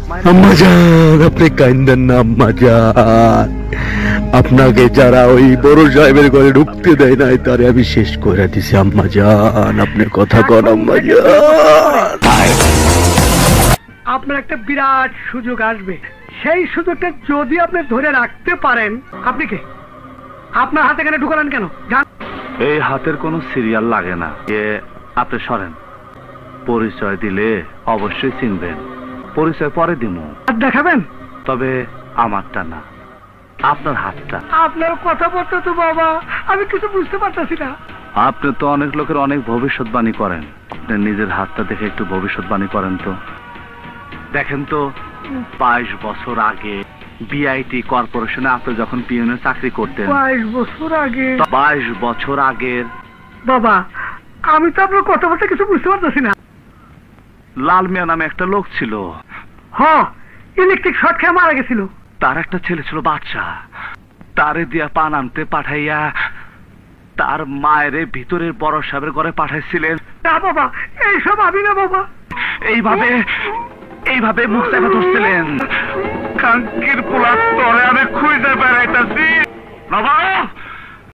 আম্মাজান, আপনি কাইন্দেন না আম্মাজান। আপনাকে যারা ওই বড় সাহেবের ঘরে ঢুকতে দেয় নাই তারে আমি শেষ করে দিছি আম্মাজান। আপনি কথা কন আম্মাজান। আপনার একটা বিরাট সুযোগ আসবে, সেই সুযোগটা যদি আপনি ধরে রাখতে পারেন। আপনি কে? আপনার হাতে এখানে ঢুকালেন কেন? এই হাতের কোনো সিরিয়াল লাগে না, আপনি সরেন। পরিচয় দিলে অবশ্যই চিনবেন, পরিচয় পরে দিমু। হাত দেখাবেন? তবে আমারটা না, আপনার হাতটা। আপনার কথা বলতে তো বাবা আমি কিছু বুঝতে পারতেছি না। আপনি তো অনেক লোকের অনেক ভবিষ্যৎবাণী করেন, আপনি নিজের হাতটা দেখে একটু ভবিষ্যৎবাণী করেন তো। দেখেন তো, 22 বছর আগে বিআইটি কর্পোরেশনে আপনি যখন পিওনের চাকরি করতেন, 22 বছর আগে? 22 বছর আগের। বাবা আমি তো আপনার কথা বলতে কিছু বুঝতে পারতেছি না। লাল মিয়া নামে একটা লোক ছিল, হ্যাঁ, ইলেকট্রিক শর্ট খেয়ে মারা গেছিল। তার একটা ছেলে ছিল বাচ্চা, তারে দিয়া পান আনতে পাঠাইয়া তার মায়েরে ভিতরের বড় সাহেবের ঘরে পাঠাইছিলেন। না বাবা, এইসব আমি না বাবা। এইভাবে এইভাবে মুখ চেপে ধরছিলেন। কাঙ্কির পোলা তরে আমি খুঁজে বেড়াইতেছি। নবাব